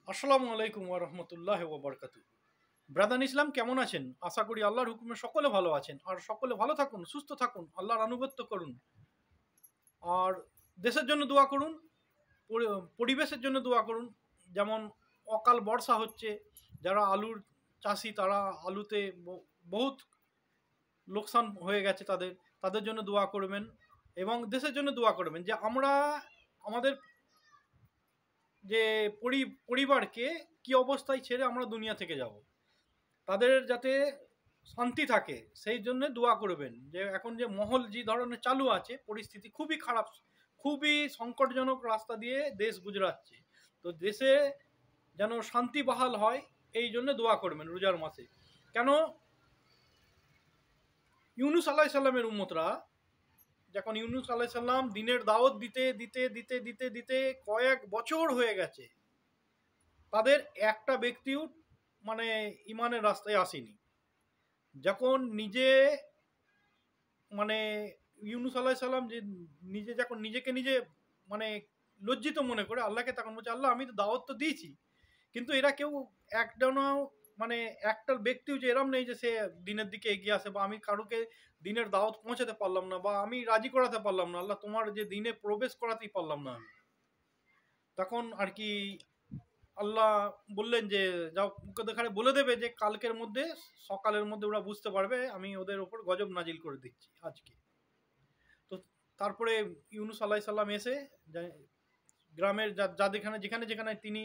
আসসালামু আলাইকুম ওয়া রাহমাতুল্লাহি ওয়া বারাকাতুহু। ব্রাদান ইসলাম কেমন আছেন? আশা করি আল্লাহর হুকুমে সকলে ভালো আছেন। আর সকলে ভালো থাকুন, সুস্থ থাকুন, আল্লাহর আনুগত্য করুন। আর দেশের জন্য দোয়া করুন, পরিবেশের জন্য দোয়া করুন। যেমন অকাল বর্ষা হচ্ছে, যারা আলুর চাষি তারা আলুতে বহুত লোকসান হয়ে গেছে তাদের, তাদের জন্য দোয়া করবেন এবং দেশের জন্য দোয়া করবেন যে আমরা আমাদের যে পরিবারকে কি অবস্থায় ছেড়ে আমরা দুনিয়া থেকে যাব, তাদের যাতে শান্তি থাকে সেই জন্য দোয়া করবেন। যে এখন যে মহল যে ধরনের চালু আছে, পরিস্থিতি খুবই খারাপ, খুবই সংকটজনক রাস্তা দিয়ে দেশ গুজরাচ্ছে। তো দেশে যেন শান্তি বাহাল হয় এই জন্য দোয়া করবেন রোজার মাসে। কেন ইউনুস আলাহ সাল্লামের উম্মতরা, যখন ইউনুস আলাহ সাল্লাম দিনের দাওয়াত দিতে দিতে দিতে দিতে দিতে কয়েক বছর হয়ে গেছে, তাদের একটা ব্যক্তিও মানে ইমানের রাস্তায় আসেনি। যখন নিজে মানে ইউনুস আলাহ সাল্লাম যে নিজে যখন নিজেকে নিজে মানে লজ্জিত মনে করে আল্লাহকে, তখন বলছে আল্লাহ আমি তো দাওয়াত তো দিয়েছি, কিন্তু এরা কেউ একজনও মানে একটা ব্যক্তিও যে এরম নেই যে সে দিনের দিকে এগিয়ে আসে, বা আমি কারোকে দিনের দাওয়াত পৌঁছাতে পারলাম না, বা আমি রাজি করাতে পারলাম না, আল্লাহ তোমার যে দিনে প্রবেশ করাতেই পারলাম না আমি। তখন আর কি আল্লাহ বললেন যে যাও, মুখে দেখারে বলে দেবে যে কালকের মধ্যে সকালের মধ্যে ওরা বুঝতে পারবে আমি ওদের ওপর গজব নাজিল করে দিচ্ছি আজকে। তো তারপরে ইউনুস আলাহ সাল্লাম এসে গ্রামের যাদেরখানে যেখানে যেখানে তিনি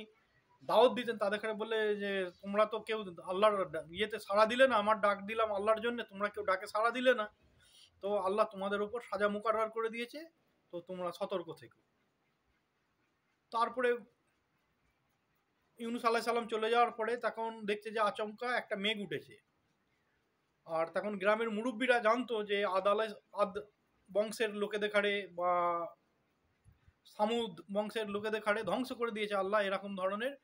দাওয়াত দিতেন তাদের বললে যে তোমরা তো কেউ আল্লাহর ইয়েতে সাড়া দিলে না, আমার ডাক দিলাম আল্লাহর জন্য, তোমরা কেউ ডাকে সাড়া দিলে না, তো আল্লাহ তোমাদের উপর সাজা মুকাররার করে দিয়েছে, তো তোমরা সতর্ক থেকো। তারপরে ইউনুস আলাহ সাল্লাম চলে যাওয়ার পরে তখন দেখছে যে আচমকা একটা মেঘ উঠেছে। আর তখন গ্রামের মুরব্বীরা জানতো যে আদ বংশের লোকেদের খাড়ে বা সামুদ বংশের লোকেদের খাড়ে ধ্বংস করে দিয়েছে আল্লাহ এরকম ধরনের,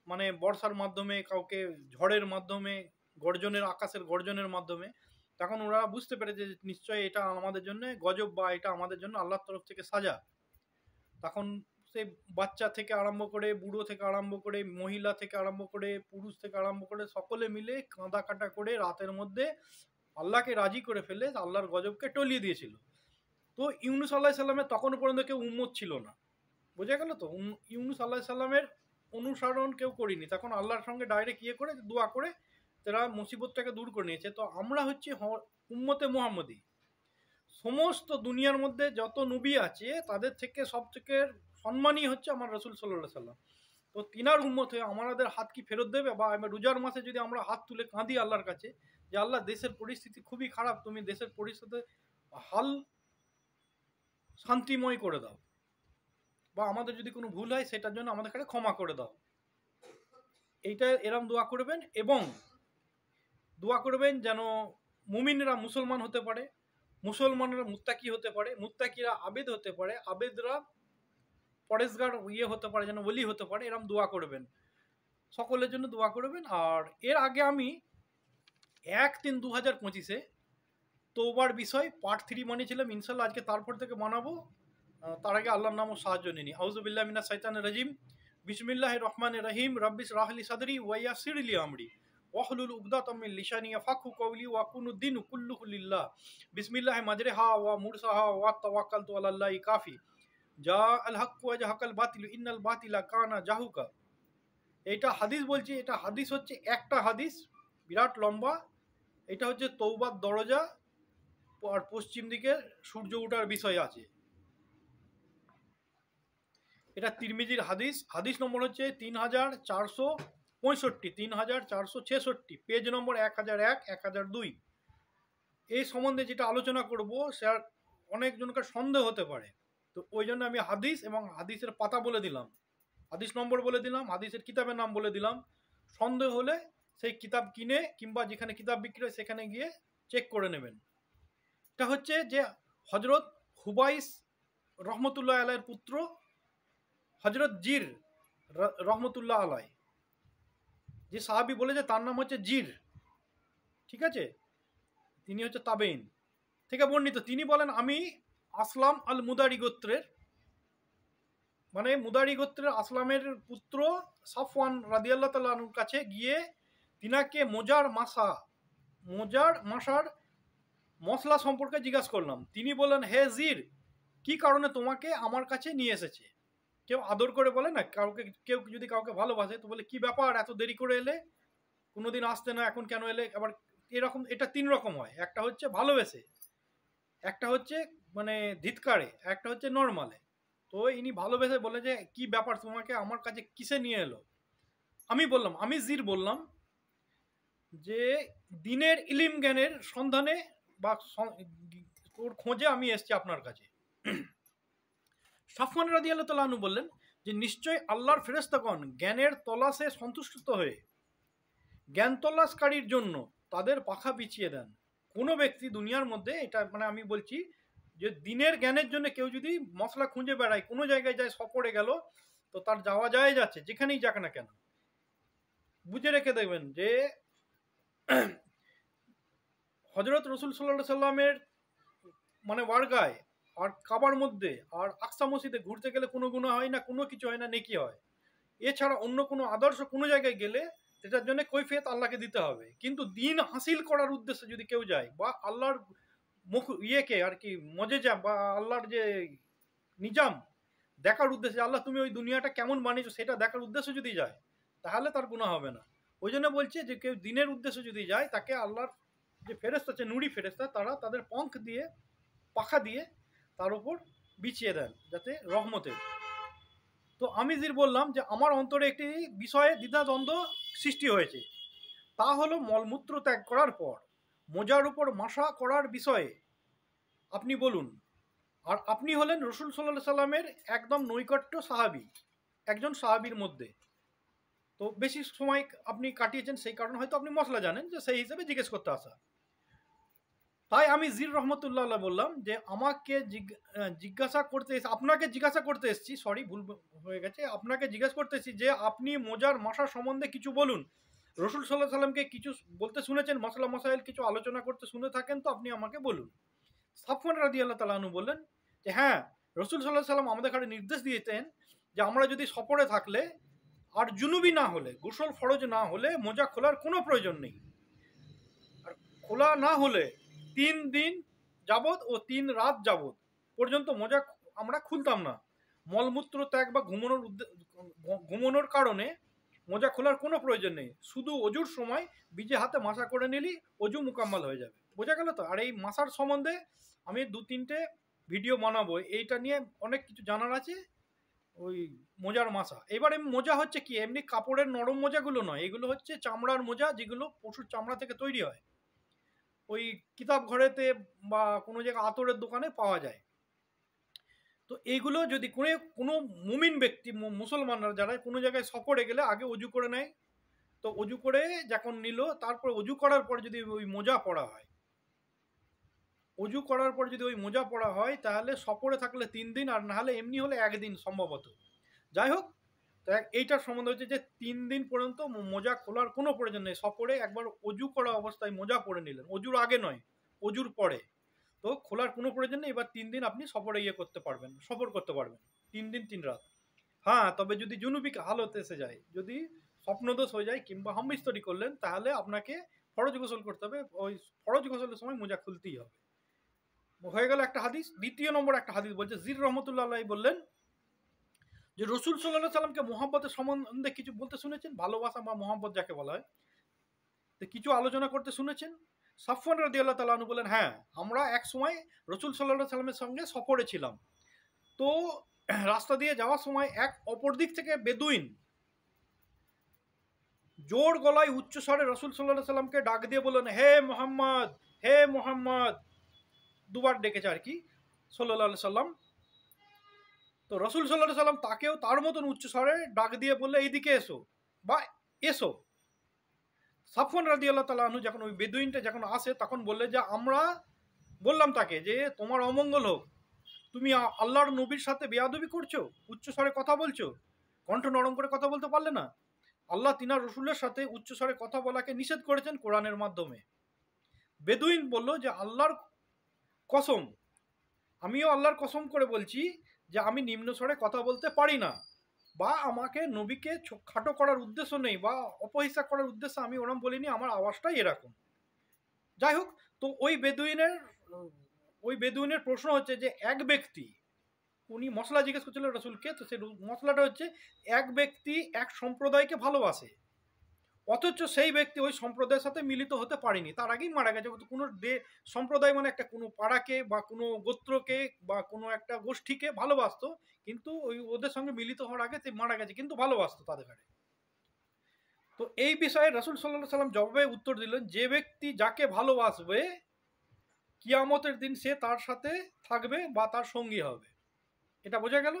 মানে বর্ষার মাধ্যমে, কাউকে ঝড়ের মাধ্যমে, গর্জনের আকাশের গর্জনের মাধ্যমে। তখন ওরা বুঝতে পেরেছে যে নিশ্চয়ই এটা আমাদের জন্য গজব, বা এটা আমাদের জন্য আল্লাহর তরফ থেকে সাজা। তখন সে বাচ্চা থেকে আরম্ভ করে, বুড়ো থেকে আরম্ভ করে, মহিলা থেকে আরম্ভ করে, পুরুষ থেকে আরম্ভ করে সকলে মিলে কাঁদা কাটা করে রাতের মধ্যে আল্লাহকে রাজি করে ফেলে আল্লাহর গজবকে টলিয়ে দিয়েছিল। তো ইউনুস আল্লাহ সাল্লামের তখন পর্যন্ত কেউ উম্মত ছিল না, বোঝা গেল তো। ইউনুস আল্লাহ সাল্লামের অনুসরণ কেউ করিনি, তখন আল্লাহর সঙ্গে ডাইরেক্ট ইয়ে করে দোয়া করে তারা মুসিবতটাকে দূর করে নিয়েছে। তো আমরা হচ্ছে উম্মতে মুহাম্মদী। সমস্ত দুনিয়ার মধ্যে যত নবী আছে তাদের থেকে সব থেকে সম্মানী হচ্ছে আমার রসুল সাল্লাহ সাল্লাম। তো তিনার উম্মত হয়ে আমাদের হাত কি ফেরত দেবে? বা রোজার মাসে যদি আমরা হাত তুলে কাঁদি আল্লাহর কাছে যে আল্লাহ দেশের পরিস্থিতি খুবই খারাপ, তুমি দেশের পরিস্থিতি হাল শান্তিময় করে দাও, বা আমাদের যদি কোনো ভুল হয় সেটার জন্য আমাদের কাছে ক্ষমা করে দাও, এইটা এরম দোয়া করবেন। এবং দোয়া করবেন যেন মুমিনরা মুসলমান হতে পারে, মুসলমানরা মুত্তাকি হতে পারে, মুত্তাকিরা আবেদ হতে পারে, আবেদরা পরেশগার ইয়ে হতে পারে, যেন ওলি হতে পারে, এরম দোয়া করবেন, সকলের জন্য দোয়া করবেন। আর এর আগে আমি 1-3-2025 তওবার বিষয় পার্ট 3 বানিয়েছিলাম, ইনশাল্লাহ আজকে তারপর থেকে বানাবো। তার আগে আল্লাহর নাম ও সাহায্য নিনি। আউযুবিল্লাহি মিনাশ শাইতানির রাজিম, বিসমিল্লাহির রহমানির রহিম, রব্বিশ রাহলি সাদরি ওয়া ইয়াসসির লি আমরি ওয়াহলুল উকদাতাম মিন লিসানি ইয়াফকাহু কওলি ওয়া কুনুদ্দিনু কুল্লুহু লিল্লাহ বিসমিল্লাহি মাজরিহা ওয়া মুরসাহা ওয়া তাওয়াক্কালতু আলাল্লাহি কাফি জা আল হক ওয়া জাহাকাল বাতিল ইন্নাল বাতিলা কানা জাহুকা। এটা হাদিস বলছি, এটা হাদিস হচ্ছে একটা হাদিস, বিরাট লম্বা। এটা হচ্ছে তওবার দরজা আর পশ্চিম দিকে সূর্য ওঠার বিষয় আছে। এটা তিরমিজির হাদিস, হাদিস নম্বর হচ্ছে 3465, 3466, পেজ নম্বর 1001, 1002। এই সম্বন্ধে যেটা আলোচনা করব সে অনেকজনকার সন্দেহ হতে পারে, তো ওই জন্য আমি হাদিস এবং হাদিসের পাতা বলে দিলাম, হাদিস নম্বর বলে দিলাম, হাদিসের কিতাবের নাম বলে দিলাম। সন্দেহ হলে সেই কিতাব কিনে কিংবা যেখানে কিতাব বিক্রি হয় সেখানে গিয়ে চেক করে নেবেন। এটা হচ্ছে যে হজরত হুবাইস রহমতুল্লাহ আলাইয়ের পুত্র হজরত জির রহমতুল্লাহ আলাই, যে সাহাবি বলেছে তার নাম হচ্ছে জির, ঠিক আছে, তিনি হচ্ছে তাবেইন থেকে বর্ণিত। তিনি বলেন আমি আসলাম আল মুদারি গোত্রের মানে মুদারি গোত্রের আসলামের পুত্র সাফওয়ান রাদিয়াল্লাহু তাআলা আনহুর কাছে গিয়ে তিনাকে মোজার মাসার মশলা সম্পর্কে জিজ্ঞাসা করলাম। তিনি বললেন, হে জির, কি কারণে তোমাকে আমার কাছে নিয়ে এসেছে? কেউ আদর করে বলে না, কেউ যদি কাউকে ভালোবাসে তো বলে, কি ব্যাপার এত দেরি করে এলে, কোনোদিন আসতে না, এখন কেন এলে? আবার এরকম, এটা 3 রকম হয়। একটা হচ্ছে ভালোবেসে, একটা হচ্ছে মানে ধিৎকারে, একটা হচ্ছে নর্মালে। তো ইনি ভালোবেসে বলে যে, কি ব্যাপার, তোমাকে আমার কাছে কিসে নিয়ে এলো? আমি জির বললাম যে দিনের ইলিম জ্ঞানের সন্ধানে বা ওর খোঁজে আমি এসেছি আপনার কাছে। সাফওয়ান রাদিয়াল্লাহু তাআলা আনহু বললেন যে, নিশ্চয় আল্লাহর ফেরেশতাগণ জ্ঞানের তলাশে সন্তুষ্ট হয়ে জ্ঞান তল্লাশকারীর জন্য তাদের পাখা বিছিয়ে দেন। কোনো ব্যক্তি দুনিয়ার মধ্যে, এটা মানে আমি বলছি যে দিনের জ্ঞানের জন্য কেউ যদি মশলা খুঁজে বেড়ায়, কোনো জায়গায় যায়, সফরে গেল, তো তার যাওয়া যায় যাচ্ছে, যেখানেই যাক না কেন, বুঝে রেখে দেখবেন যে হজরত রসুল সাল্লাল্লাহু সাল্লামের মানে ওয়ারগায় আর কাবার মধ্যে আর আকসা মসজিদে ঘুরতে গেলে কোনো গুনাহ হয় না, কোনো কিছু হয় না, নেকি হয়। এছাড়া অন্য কোনো আদর্শ কোনো জায়গায় গেলে সেটার জন্য কৈফিয়ত আল্লাহকে দিতে হবে। কিন্তু দিন হাসিল করার উদ্দেশ্যে যদি কেউ যায়, বা আল্লাহর মুখ ইয়েকে আর কি মজেজা বা আল্লাহর যে নিজাম দেখার উদ্দেশ্যে, আল্লাহ তুমি ওই দুনিয়াটা কেমন বানিয়েছো সেটা দেখার উদ্দেশ্যে যদি যায়, তাহলে তার গুনাহ হবে না। ওই জন্য বলছে যে কেউ দিনের উদ্দেশ্যে যদি যায়, তাকে আল্লাহর যে ফেরেশতা আছে, নুরি ফেরেশতা, তারা তাদের পঙ্খ দিয়ে, পাখা দিয়ে তার উপর বিছিয়ে দেন, যাতে রহমতের। তো আমি জির বললাম যে আমার অন্তরে একটি বিষয়ে দ্বিধাদ্বন্দ্ব সৃষ্টি হয়েছে, তা হলো মলমূত্র ত্যাগ করার পর মোজার উপর মাসা করার বিষয়ে আপনি বলুন। আর আপনি হলেন রসুল সাল্লাল্লাহু সাল্লামের একদম নৈকট্য সাহাবী, একজন সাহাবীর মধ্যে। তো বেশি সময় আপনি কাটিয়েছেন, সেই কারণে হয়তো আপনি মশলা জানেন, যে সেই হিসেবে জিজ্ঞেস করতে আসা। তাই আমি জির রহমতুল্লাহ বললাম যে আমাকে আপনাকে জিজ্ঞাসা করতে এসেছি, সরি ভুল হয়ে গেছে, আপনাকে জিজ্ঞাসা করতে এসেছি যে আপনি মোজার মশা সম্বন্ধে কিছু বলুন। রসুল সাল্লাহ সাল্লামকে কিছু বলতে শুনেছেন, মশলা মশাইল কিছু আলোচনা করতে শুনে থাকেন, তো আপনি আমাকে বলুন। সাফওয়ান রাদিয়াল্লাহু তাআলা আনহু বললেন যে, হ্যাঁ, রসুল সাল্লাহ সাল্লাম আমাদের ঘরে নির্দেশ দিয়েছেন যে আমরা যদি সফরে থাকলে আর জুনুবি না হলে, গোসল ফরজ না হলে মোজা খোলার কোনো প্রয়োজন নেই। আর খোলা না হলে 3 দিন যাবৎ ও 3 রাত যাবৎ পর্যন্ত মোজা আমরা খুলতাম না। মলমূত্র ত্যাগ বা ঘুমানোর কারণে মোজা খোলার কোনো প্রয়োজন নেই। শুধু অজুর সময় বিজে হাতে মাসা করে নিলেই অজু মোকাম্মাল হয়ে যাবে। বোঝা গেল তো? আর এই মাসার সম্বন্ধে আমি 2-3টে ভিডিও বানাবো, এইটা নিয়ে অনেক কিছু জানার আছে। ওই মোজার মাসা, এবারে মোজা হচ্ছে কি, এমনি কাপড়ের নরম মোজাগুলো নয়, এগুলো হচ্ছে চামড়ার মোজা, যেগুলো পশুর চামড়া থেকে তৈরি হয়। ওই কিতাব ঘরেতে বা কোনো জায়গায় আতরের দোকানে পাওয়া যায়। তো এইগুলো যদি কোনো মুমিন ব্যক্তি, মুসলমানরা যারা কোনো জায়গায় সফরে গেলে আগে অজু করে নেয়, তো অজু করে যখন নিল, তারপর অজু করার পর যদি ওই মোজা পরা হয়, অজু করার পর যদি ওই মোজা পরা হয়, তাহলে সফরে থাকলে 3 দিন, আর না হলে এমনি হলে 1 দিন সম্ভবত। যাই হোক, তো এইটার সম্বন্ধ হচ্ছে যে 3 দিন পর্যন্ত মোজা খোলার কোনো প্রয়োজন নেই। সফরে একবার অজু করা অবস্থায় মোজা পরে নিলেন, অজুর আগে নয়, অজুর পরে, তো খোলার কোনো প্রয়োজন নেই। এবার 3 দিন আপনি সফর করতে পারবেন। 3 দিন 3 রাত। হ্যাঁ, তবে যদি জুনুবি হালত এসে যায়, যদি স্বপ্নদোষ হয়ে যায় কিংবা হামবিস্তরি করলেন, তাহলে আপনাকে ফরজ গোসল করতে হবে। ওই ফরজ গোসলের সময় মোজা খুলতেই হবে। হয়ে গেল একটা হাদিস। দ্বিতীয় নম্বর একটা হাদিস বলছে, জির রহমতুল্লাহ বললেন যে রসুল সাল্লাল্লাহু সাল্লামকে মোহাব্বতের সম্বন্ধে কিছু বলতে শুনেছেন, ভালোবাসা বা মোহাব্বত যাকে বলা হয়, তো কিছু আলোচনা করতে শুনেছেন। সাফওয়ান রাদিয়াল্লাহু তাআলা আনহু বলেন, হ্যাঁ, আমরা এক সময় রসুল সাল্লাল্লাহু সাল্লামের সঙ্গে সফরে ছিলাম। তো রাস্তা দিয়ে যাওয়ার সময় এক অপর দিক থেকে বেদুইন জোর গলায় উচ্চ স্বরে রসুল সাল্লাল্লাহু সাল্লামকে ডাক দিয়ে বললেন, হে মোহাম্মদ, হে মোহাম্মদ, দুবার ডেকেছে আর কি সাল্লাল্লাহু সাল্লাম। তো রসুল সাল্লাল্লাহু সাল্লাম তাকেও তার মতন উচ্চ স্বরে ডাক দিয়ে বললে, এইদিকে এসো বা এসো। সাফওয়ান রাদিয়াল্লাহু তাআলা আনহু যখন ওই বেদুইনটা যখন আসে, তখন বললে যে আমরা বললাম তাকে যে তোমার অমঙ্গল হোক, তুমি আল্লাহর নবীর সাথে বেয়াদবি করছো, উচ্চ স্বরে কথা বলছো, কণ্ঠ নরম করে কথা বলতে পারলে না? আল্লাহ তিনার রসুলের সাথে উচ্চ স্বরে কথা বলাকে নিষেধ করেছেন কোরআনের মাধ্যমে। বেদুইন বলল যে আল্লাহর কসম, আমিও আল্লাহর কসম করে বলছি যে আমি নিম্ন স্বরে কথা বলতে পারি না, বা আমাকে নবীকে খাটো করার উদ্দেশ্য নেই বা অপহিসা করার উদ্দেশ্যে আমি ওরম বলিনি, আমার আওয়াজটাই এরকম। যাই হোক, তো ওই বেদুইনের প্রশ্ন হচ্ছে যে এক ব্যক্তি, উনি মশলা জিজ্ঞেস করছিলেন রসুলকে, তো সেই মশলাটা হচ্ছে এক ব্যক্তি এক সম্প্রদায়কে ভালোবাসে, অথচ সেই ব্যক্তি ওই সম্প্রদায়ের সাথে মিলিত হতে পারেনি, তার আগেই মারা গেছে। কোনো সম্প্রদায় মানে একটা কোনো পাড়াকে বা কোনো গোত্রকে বা কোনো একটা গোষ্ঠীকে ভালোবাসতো, কিন্তু ওই ওদের সঙ্গে মিলিত হওয়ার আগে সে মারা গেছে, কিন্তু ভালোবাসতো তাদের ঘরে। তো এই বিষয়ে রাসূল সাল্লাল্লাহু আলাইহি সাল্লাম জবাবে উত্তর দিলেন, যে ব্যক্তি যাকে ভালোবাসবে কিয়ামতের দিন সে তার সাথে থাকবে বা তার সঙ্গী হবে। এটা বোঝা গেল।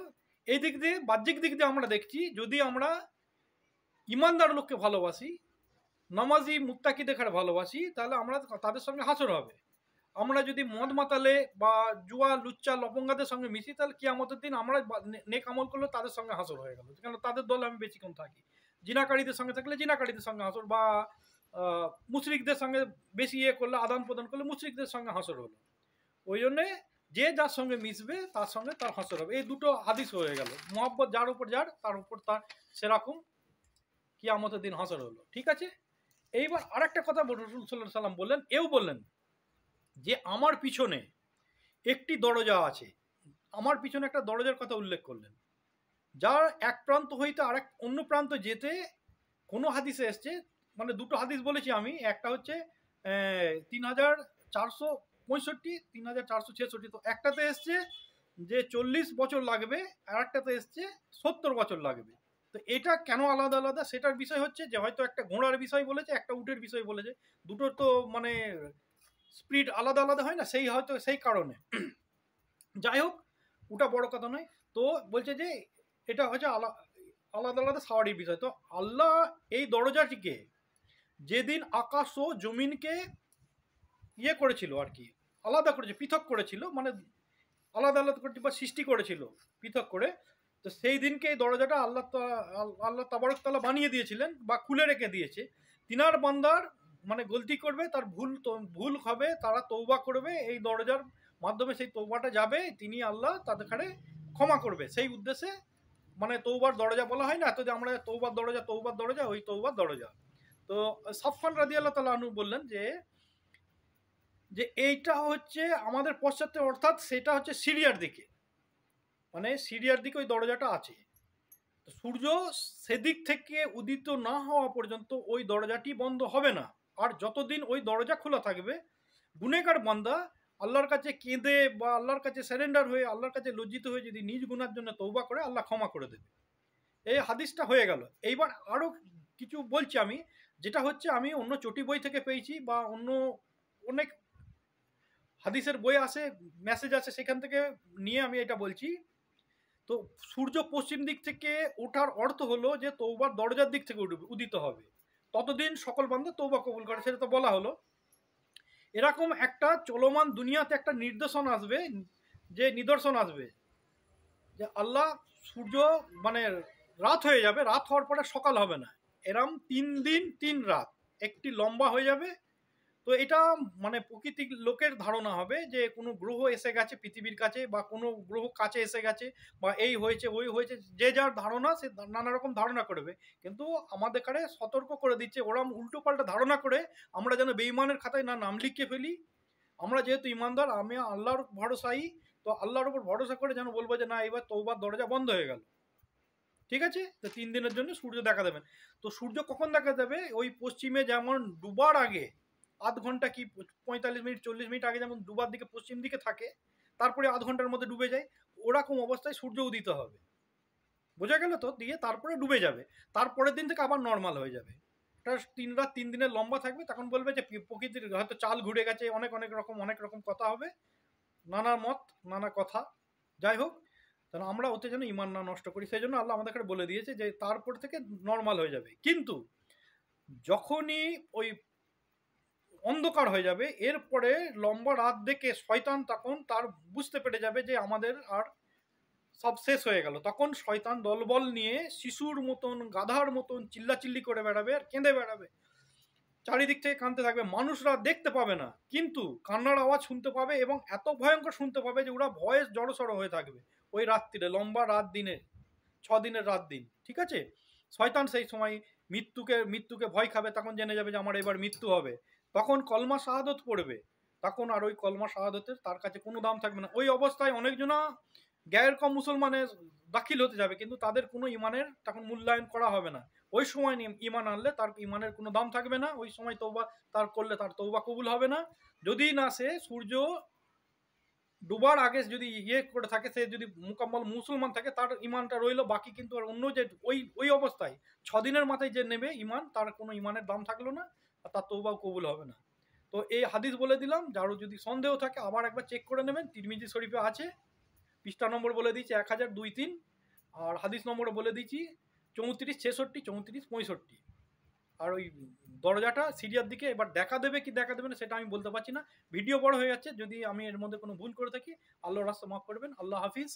এই দিক দিয়ে, বাহ্যিক দিক দিয়ে আমরা দেখছি, যদি আমরা ইমানদার লোককে ভালোবাসি, নামাজি মুত্তাকি দেখার ভালোবাসি, তাহলে আমরা তাদের সঙ্গে হাসর হবে। আমরা যদি মদ মাতালে বা জুয়া লুচ্চা লপঙ্গাদের সঙ্গে মিশি, তাহলে কিয়ামতের দিন আমরা নেক আমল করলে তাদের সঙ্গে হাসর হয়ে গেল, কারণ তাদের দলে আমি বেশিক্ষণ থাকি। জিনাকারীদের সঙ্গে থাকলে জিনাকারীদের সঙ্গে হাসর, বা মুশরিকদের সঙ্গে বেশি করলে, আদান প্রদান করলে মুশরিকদের সঙ্গে হাসর হলো। ওই জন্যে যে যার সঙ্গে মিশবে তার সঙ্গে তার হাসর হবে। এই দুটো হাদিস হয়ে গেল, মোহাব্বত যার উপর যার, তার উপর তার সেরকম কিয়ামতের দিন হাসর হলো। ঠিক আছে, এইবার আরেকটা কথা রাসূল সাল্লাল্লাহু আলাইহি সাল্লাম বললেন, বললেন যে আমার পিছনে একটি দরজা আছে। আমার পিছনে একটা দরজার কথা উল্লেখ করলেন, যার এক প্রান্ত হইতে আরেক অন্য প্রান্ত যেতে কোনো হাদিসে এসছে, মানে দুটো হাদিস বলেছি আমি, একটা হচ্ছে 3465, 3466। তো একটাতে এসছে যে 40 বছর লাগবে, আর একটাতে এসছে 70 বছর লাগবে। তো এটা কেন আলাদা আলাদা, সেটার বিষয় হচ্ছে যে হয়তো একটা ঘোড়ার বিষয় বলেছে, একটা উটের বিষয় বলেছে, দুটোর তো মানে স্পিড আলাদা আলাদা হয় না, সেই হয়তো সেই কারণে। যাই হোক, ওটা বড় কথা নয়। তো বলছে যে এটা হচ্ছে আলাদা আলাদা সাওয়ারির বিষয়। তো আল্লাহ এই দরজাটিকে যেদিন আকাশ ও জমিনকে করেছিল আর কি, আলাদা করেছে, পৃথক করেছিল, মানে আলাদা আলাদা করে বা সৃষ্টি করেছিল পৃথক করে। তো সেই দিনকে এই দরজাটা আল্লাহ তাবারক তাআলা বানিয়ে দিয়েছিলেন বা খুলে রেখে দিয়েছে। তিনার বান্দার মানে গলতি করবে, তার ভুল হবে, তারা তৌবা করবে, এই দরজার মাধ্যমে সেই তৌবাটা যাবে, তিনি আল্লাহ তাদের ক্ষমা করবে, সেই উদ্দেশ্যে মানে তৌবার দরজা বলা হয় না, এত যে আমরা তৌবার দরজা, ওই তৌবার দরজা। তো সাফফান রাদিয়াল্লাহু তাআলা আনহু বললেন যে এইটা হচ্ছে আমাদের পশ্চাতে, অর্থাৎ সেটা হচ্ছে সিরিয়ার দিকে, মানে সিরিয়ার দিকে ওই দরজাটা আছে। সূর্য সেদিক থেকে উদিত না হওয়া পর্যন্ত ওই দরজাটি বন্ধ হবে না, আর যতদিন ওই দরজা খোলা থাকবে, গুনেহগার বান্দা আল্লাহর কাছে কেঁদে বা আল্লাহর কাছে সারেন্ডার হয়ে, আল্লাহর কাছে লজ্জিত হয়ে যদি নিজ গুনার জন্য তওবা করে, আল্লাহ ক্ষমা করে দেবে। এই হাদিসটা হয়ে গেল। এইবার আরো কিছু বলছি আমি, যেটা হচ্ছে আমি অন্য চটি বই থেকে পেয়েছি, বা অন্য অনেক হাদিসের বই আছে, মেসেজ আছে, সেখান থেকে নিয়ে আমি এটা বলছি। তো সূর্য পশ্চিম দিক থেকে ওঠার অর্থ হলো যে তৌবার দরজার দিক থেকে উদিত হবে, ততদিন সকল বান্দা তৌবা কবুল করে, সেটা তো বলা হলো। এরকম একটা চলমান দুনিয়াতে একটা নিদর্শন আসবে যে আল্লাহ সূর্য মানে রাত হয়ে যাবে, রাত হওয়ার পরে সকাল হবে না, এরম 3 দিন 3 রাত একটি লম্বা হয়ে যাবে। তো এটা মানে প্রকৃতির লোকের ধারণা হবে যে কোনো গ্রহ এসে গেছে পৃথিবীর কাছে, বা কোনো গ্রহ কাছে এসে গেছে, বা এই হয়েছে ওই হয়েছে, যে যার ধারণা সে নানা রকম ধারণা করবে। কিন্তু আমাদের কাছে সতর্ক করে দিচ্ছে, ওরম উল্টো পাল্টা ধারণা করে আমরা যেন বেঈমানের খাতায় না নাম লিখে ফেলি। আমরা যেহেতু ইমানদার, আমি আল্লাহর ভরসাই, তো আল্লাহর উপর ভরসা করে যেন বলবো যে না, এবার তওবার দরজা বন্ধ হয়ে গেল। ঠিক আছে, তো 3 দিনের জন্য সূর্য দেখা দেবেন। তো সূর্য কখন দেখা যাবে, ওই পশ্চিমে যেমন ডুবার আগে আধ ঘন্টা কি 45 মিনিট 40 মিনিট আগে যেমন ডুবার দিকে পশ্চিম দিকে থাকে, তারপরে আধ ঘন্টার মধ্যে ডুবে যায়, ওরকম অবস্থায় সূর্য উদিত হবে। বোঝা গেল তো? দিয়ে তারপরে ডুবে যাবে, তারপরের দিন থেকে আবার নর্মাল হয়ে যাবে। এটা 3 রাত 3 দিনের লম্বা থাকবে। তখন বলবে যে প্রকৃতির হয়তো চাল ঘুরে গেছে, অনেক রকম কথা হবে, নানা মত নানা কথা। যাই হোক, তাহলে আমরা ওতে যেন ইমান না নষ্ট করি, সেই জন্য আল্লাহ আমাদের বলে দিয়েছে যে তারপর থেকে নর্মাল হয়ে যাবে। কিন্তু যখনই ওই অন্ধকার হয়ে যাবে, এরপরে লম্বা রাত দেখে শয়তান তখন তার বুঝতে পেরে যাবে যে আমাদের আর সব শেষ হয়ে গেল, তখন শয়তান দলবল নিয়ে শিশুর মতন গাধার মতন চিল্লাচিল্লি করে বেড়াবে আর কেঁদে বেড়াবে, চারিদিক থেকে কাঁদতে থাকবে, মানুষরা দেখতে পাবে না কিন্তু কান্নার আওয়াজ শুনতে পাবে, এবং এত ভয়ঙ্কর শুনতে পাবে যে ওরা ভয়ে জড়সড় হয়ে থাকবে ওই রাত্রিরে, লম্বা রাত দিনে, 6 দিনের রাত দিন, ঠিক আছে। শয়তান সেই সময় মৃত্যুকে ভয় খাবে, তখন জেনে যাবে যে আমার এবার মৃত্যু হবে, তখন কলমা শাহাদত পড়বে, তখন আর ওই কলমা শাহাদতের তার কাছে কোনো দাম থাকবে না। ওই অবস্থায় অনেকজনা গ্যায়ের কম মুসলমানের দাখিল হতে যাবে, কিন্তু তাদের কোনো ইমানের তখন মূল্যায়ন করা হবে না। ওই সময় ইমান আনলে তার ইমানের কোনো দাম থাকবে না, ওই সময় তৌবা তার করলে তার তৌবা কবুল হবে না। যদি না সে সূর্য ডুবার আগে যদি করে থাকে, সে যদি মুকাম্মল মুসলমান থাকে, তার ইমানটা রইলো বাকি, কিন্তু আর অন্য যে ওই অবস্থায় 6 দিনের মাথায় যে নেবে ইমান, তার কোনো ইমানের দাম থাকলো না, আর তার তৌবাও কবুল হবে না। তো এই হাদিস বলে দিলাম, যারও যদি সন্দেহ থাকে আবার একবার চেক করে নেবেন, তিরমিজি শরীফে আছে, পৃষ্ঠা নম্বর বলে দিয়েছি 1023, আর হাদিস নম্বরও বলে দিয়েছি 34, 66, 34, 65। আর ওই দরজাটা সিরিয়ার দিকে এবার দেখা দেবে কি দেখা দেবে না সেটা আমি বলতে পারছি না, ভিডিও বড় হয়ে যাচ্ছে, যদি আমি এর মধ্যে কোনো ভুল করে থাকি আল্লাহর রাস্তা মাফ করবেন। আল্লাহ হাফিজ।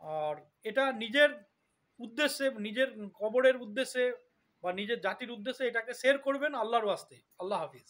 আর এটা নিজের উদ্দেশ্যে, নিজের কবরের উদ্দেশ্যে বা নিজের জাতির উদ্দেশ্যে এটাকে শেয়ার করবেন আল্লাহর ওয়াস্তে। আল্লাহ হাফিজ।